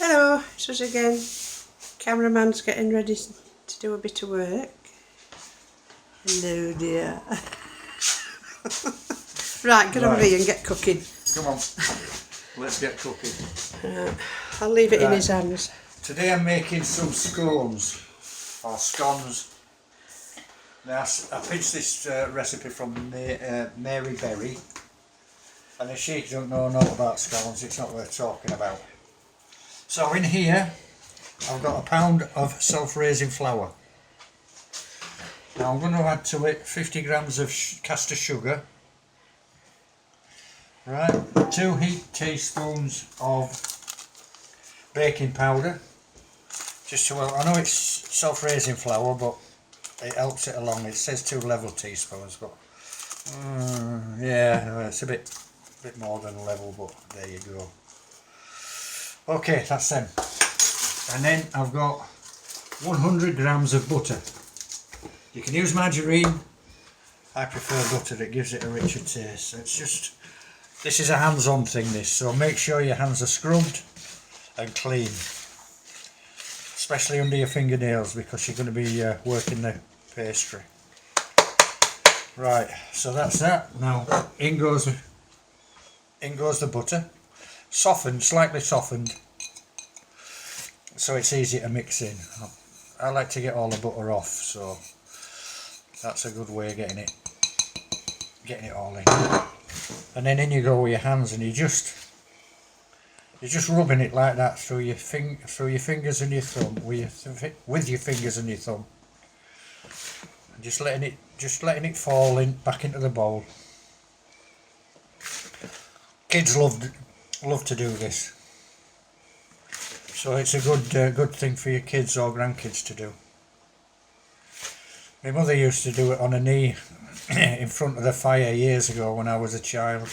Hello, it's us again. Cameraman's getting ready to do a bit of work. Hello dear. Right, get over here and get cooking. Come on, let's get cooking. I'll leave it in his hands. Today I'm making some scones, or scones. Now I pinched this recipe from Mary Berry, and if she don't know about scones, it's not worth talking about. So in here I've got a pound of self-raising flour. Now I'm going to add to it 50 grams of caster sugar, right, 2 heaped teaspoons of baking powder, just to, well, I know it's self-raising flour, but it helps it along. It says 2 level teaspoons, but yeah, it's a bit more than a level, but there you go. Okay, that's them. And then I've got 100 grams of butter. You can use margarine. I prefer butter, it gives it a richer taste. It's just, this is a hands-on thing, this, so make sure your hands are scrubbed and clean, especially under your fingernails, because you're going to be working the pastry. Right, so that's that. Now in goes the butter, softened, slightly softened, so it's easy to mix in. I like to get all the butter off, so that's a good way of getting it all in. And then in you go with your hands, and you're just rubbing it like that through your fingers and your thumb, with your fingers and your thumb, and just letting it fall in back into the bowl. Kids love to do this, so it's a good thing for your kids or grandkids to do. My mother used to do it on her knee in front of the fire years ago when I was a child,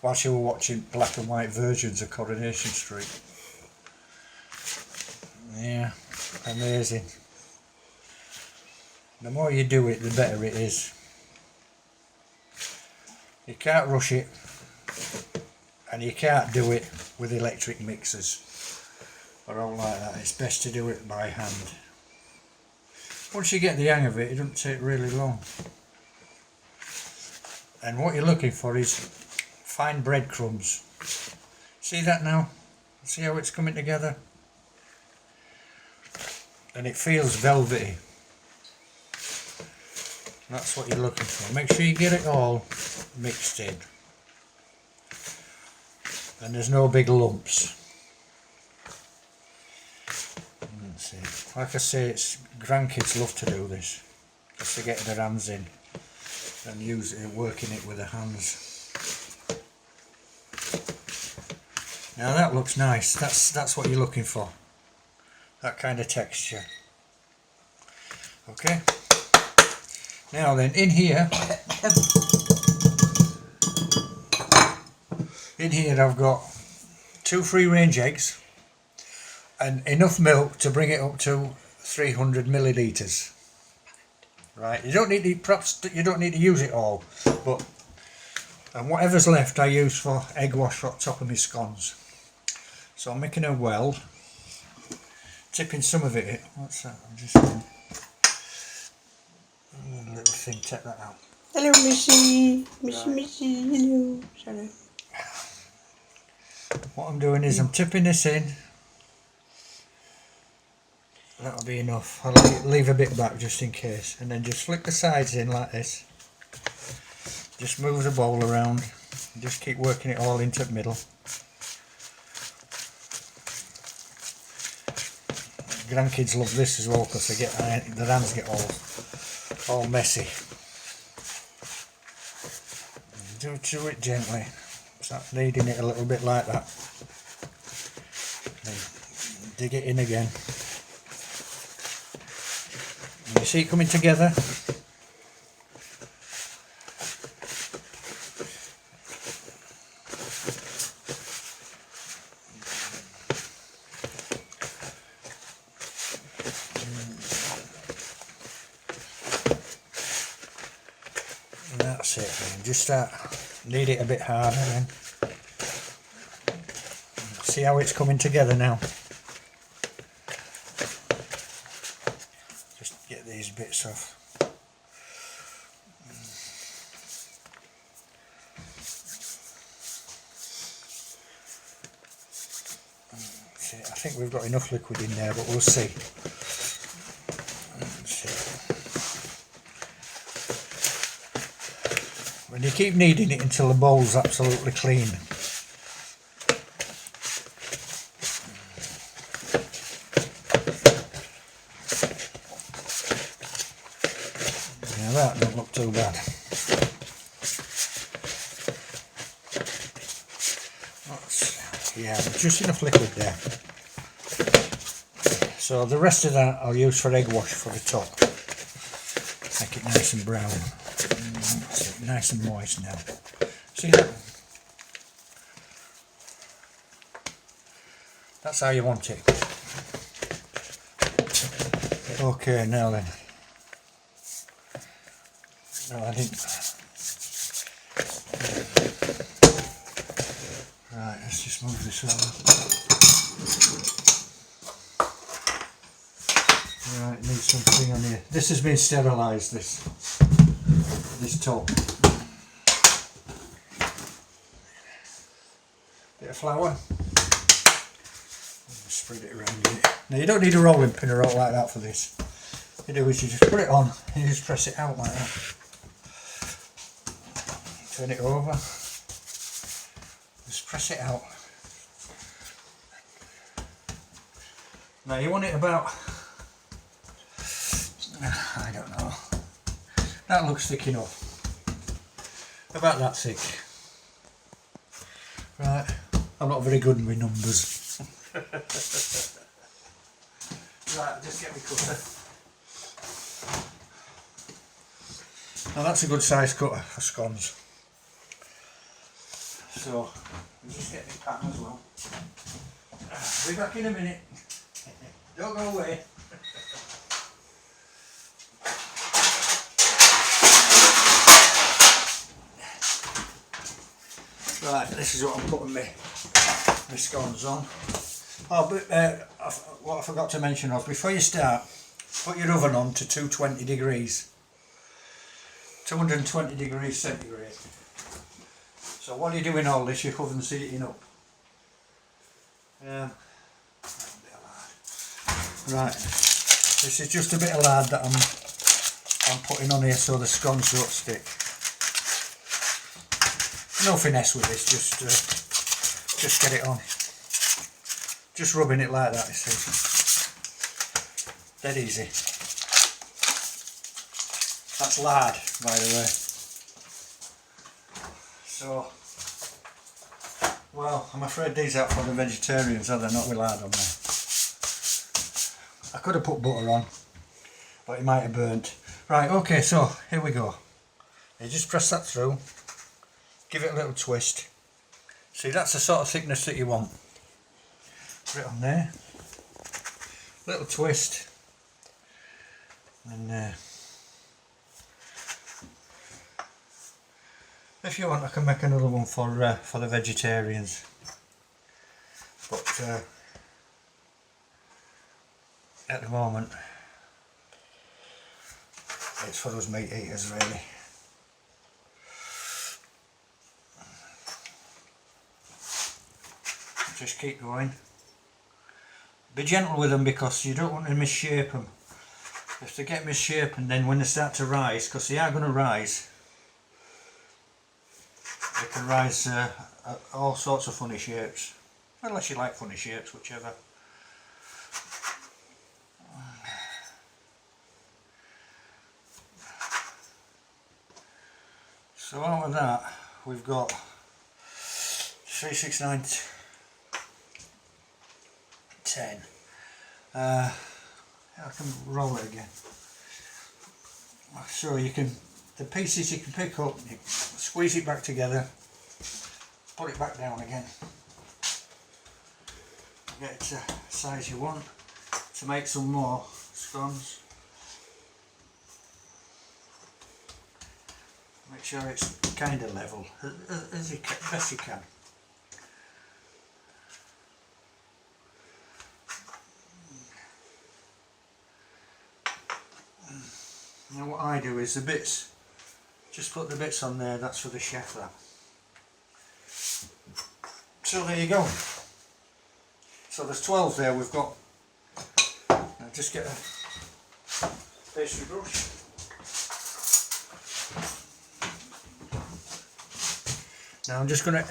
while she was watching black and white versions of Coronation Street. Yeah, amazing. The more you do it, the better it is. You can't rush it, and you can't do it with electric mixers or all like that. It's best to do it by hand. Once you get the hang of it, it doesn't take really long. And what you're looking for is fine breadcrumbs. See that now? See how it's coming together? And it feels velvety. That's what you're looking for. Make sure you get it all mixed in. And there's no big lumps. Let's see. Like I say, grandkids love to do this, just to get their hands in and working it with their hands. Now that looks nice. That's what you're looking for. That kind of texture. Okay. Now then, in here I've got 2 free-range eggs and enough milk to bring it up to 300 millilitres. Right, you don't need to use it all, and whatever's left I use for egg wash on top of my scones. So I'm making a well, tipping some of it in. What's that? I'm just little thing, take that out. Hello Missy, Missy, hello. Sorry. What I'm doing is I'm tipping this in. That'll be enough. I'll leave a bit back just in case, and then just flick the sides in like this. Just move the bowl around and just keep working it all into the middle. Grandkids love this as well because their hands get all messy. Do it gently. Start kneading it a little bit like that. Then dig it in again. You see it coming together? And that's it then. Just knead it a bit harder then. See how it's coming together now? bits of. See, I think we've got enough liquid in there, but we'll see. And you keep kneading it until the bowl's absolutely clean. Yeah, that don't look too bad. Yeah, just enough liquid there. So the rest of that I'll use for egg wash for the top. Make it nice and brown. Nice and moist now. See that? That's how you want it. Okay, now then. No, I didn't. Right, let's just move this over. Right, need something on here. This has been sterilised, this top. Bit of flour. Spread it around it. Now you don't need a rolling pin or out like that for this. What you do is you just put it on and you just press it out like that. Turn it over. Just press it out. Now you want it about, I don't know, that looks thick enough. About that thick. Right, I'm not very good with numbers. Right, just get me cutter. Now that's a good size cutter for scones. So, I'll just get my pattern as well. I'll be back in a minute. Don't go away. Right, this is what I'm putting my scones on. Oh, but what I forgot to mention was, before you start, put your oven on to 220 degrees. 220 degrees centigrade. So while you're doing all this, your oven's heating up. Right, this is just a bit of lard that I'm putting on here so the scones don't stick. No finesse with this, just get it on. Just rubbing it like that, you see. Dead easy. That's lard, by the way. So, well, I'm afraid these are for the vegetarians, so they're not with lard on there. I could have put butter on, but it might have burnt. Right, okay, so here we go. You just press that through, give it a little twist. See, that's the sort of thickness that you want. Put it on there, little twist, and if you want I can make another one for the vegetarians, but at the moment it's for us meat eaters really. Just keep going. Be gentle with them because you don't want to misshape them. If they get misshapen, then when they start to rise, because they are going to rise, they can rise all sorts of funny shapes. Unless you like funny shapes, whichever. So out of that, we've got 3, 6, 9, 10. I can roll it again. So you can, the pieces you can pick up, you squeeze it back together, put it back down again. Get it to the size you want to make some more scones. Make sure it's kind of level as you can, best you can. Now what I do is the bits, just put the bits on there, that's for the chef that. So there you go. So there's 12 there we've got. Now just get a pastry brush. Now I'm just going to,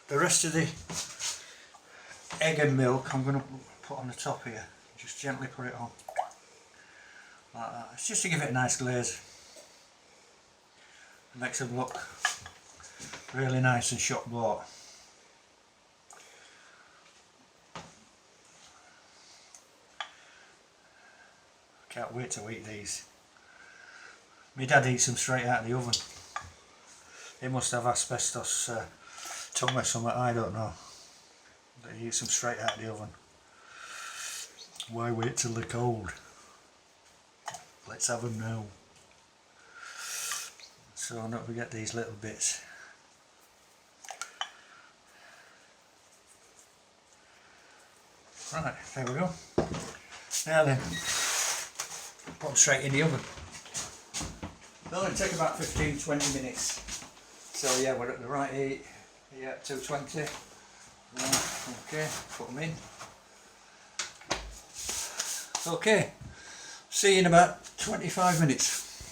the rest of the egg and milk I'm going to put on the top here. Just gently put it on. Like that. It's just to give it a nice glaze. It makes them look really nice and shop bought. Can't wait to eat these. My dad eats them straight out of the oven. He must have asbestos tongue or something, I don't know. But he eats them straight out of the oven. Why wait till they're cold? Let's have them now. So don't forget these little bits. Right, there we go. Now then, put them straight in the oven. They'll only take about 15-20 minutes. So yeah, we're at the right heat. Yeah, 220. Right, okay, put them in. Okay, see you in about 25 minutes.